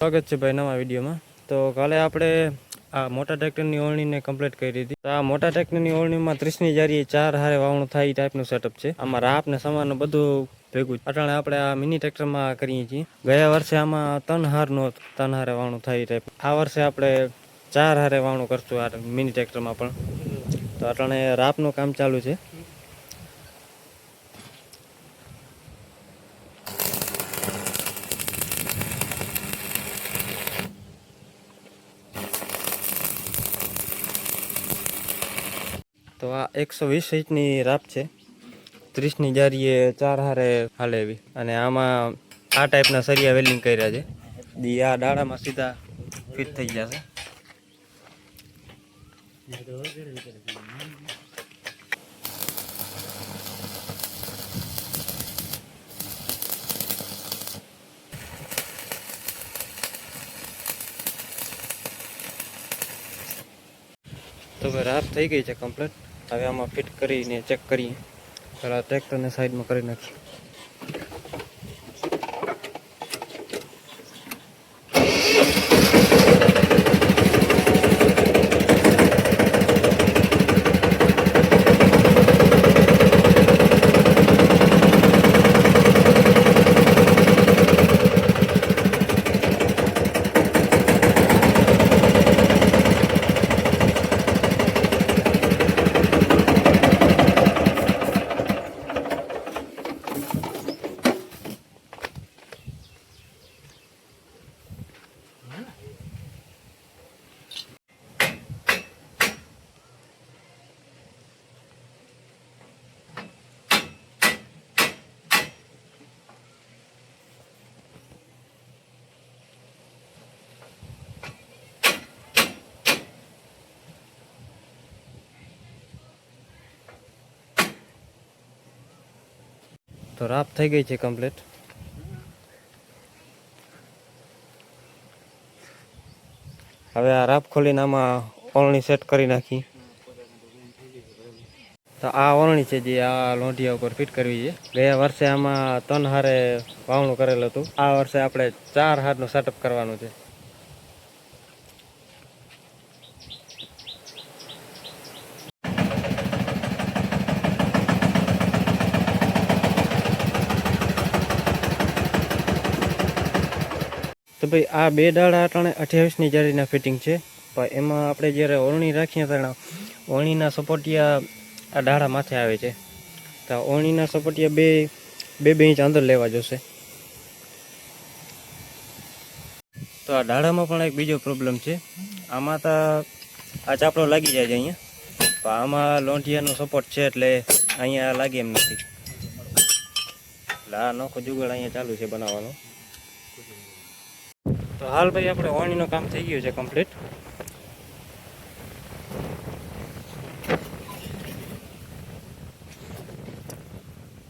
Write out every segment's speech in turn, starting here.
સ્વાગત છે ભાઈ નવા વિડીયોમાં। તો કાલે આપણે આ મોટા ટ્રેક્ટરની ઓળણીને કમ્પ્લીટ કરી હતી। તો આ મોટા ટ્રેક્ટરની ઓળણીમાં 30ની જારીએ 4 હારે વાવણું થાય એ ટાઈપનું સેટઅપ છે। આમાં રાપ ને સમાન બધું ભેગું અટાણે આપણે આ મિની ટ્રેક્ટરમાં કરીએ છીએ। ગયા વર્ષે આમાં 3 હારનું 3 હારે વાવણું થાય એ ટાઈપ। આ વર્ષે આપણે 4 હારે વાવણું કરશું આ મિની ટ્રેક્ટરમાં પણ। તો અટાણે રાપનું કામ ચાલુ છે। તો આ 120 ઇંચની રાપ છે। 30ની જારીએ 4 હારે હાલે એવી। અને આમાં આ ટાઈપના સરિયા વેલ્ડિંગ કર્યા છે। આ ડાળામાં સીધા ફિટ થઈ જશે। તો ભાઈ રાપ થઈ ગઈ છે કમ્પ્લીટ। હવે આમાં ફિટ કરીને ચેક કરીએ। પહેલાં ટ્રેક્ટરને સાઈડમાં કરી નાખીએ। તો રાપ થઈ ગઈ છે કમ્પ્લીટ। હવે આ રાપ ખોલીને આમાં ઓળણી સેટ કરી નાખી। તો આ ઓળણી છે જે આ લોંઢિયા ઉપર ફિટ કરવી છે। ગયા વર્ષે આમાં 3 હારે વાવણું કરેલું હતું। આ વર્ષે આપણે 4 હારનું સેટઅપ કરવાનું છે। તો ભાઈ આ બે ડાળા અટાણે 28ની જારીના ફિટિંગ છે। પણ એમાં આપણે જ્યારે ઓળણી રાખીએ ત્યારે ઓળણીના સપોટિયા આ ડાળા માથે આવે છે। તો ઓળણીના સપોટિયા બે ઇંચ અંદર લેવા જોશે। તો આ ડાળામાં પણ એક બીજો પ્રોબ્લેમ છે। આમાં તો આ ચાપડો લાગી જાય છે અહીંયા। પણ આમાં લોંઢિયાનો સપોર્ટ છે એટલે અહીંયા લાગે એમ નથી। એટલે આ નોખો જુગાડ અહીંયા ચાલુ છે બનાવવાનો। તો હાલ ભાઈ આપણે ઓળણીનું કામ થઈ ગયું છે કમ્પ્લીટ।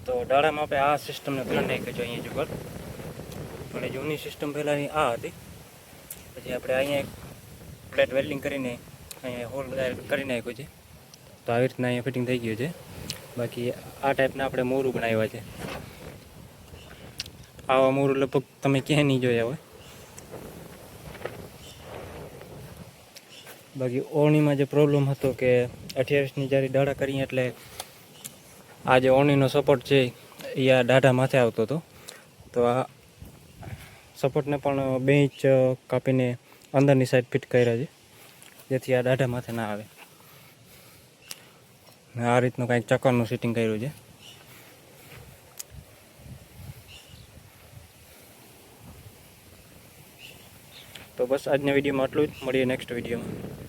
તો ડાળામાં આપણે આ સિસ્ટમને કરી નાખ્યું છે અહીંયા જુગાડ। પણ જૂની સિસ્ટમ પહેલાંની આ હતી। પછી આપણે અહીંયા એક પ્લેટ વેલ્ડિંગ કરીને અહીંયા હોલ કરી નાખ્યું છે। તો આવી રીતના અહીંયા ફિટિંગ થઈ ગયું છે। બાકી આ ટાઈપના આપણે મોરું બનાવ્યા છે। આવા મોરું લગભગ તમે ક્યાંય નહીં જોયા હોય। બાકી ઓળણીમાં જે પ્રોબ્લેમ હતો કે 28ની જારી ડાળા કરીએ એટલે આ જે ઓળણીનો સપોર્ટ છે એ આ ડાઢા માથે આવતો હતો। તો આ સપોર્ટને પણ 2 ઇંચ કાપીને અંદરની સાઈડ ફિટ કર્યા છે જેથી આ ડાઢા માથે ના આવે। આ રીતનું કંઈક ચક્કરનું સેટિંગ કર્યું છે। તો બસ આજના વિડીયોમાં આટલું જ। મળીએ નેક્સ્ટ વિડીયોમાં।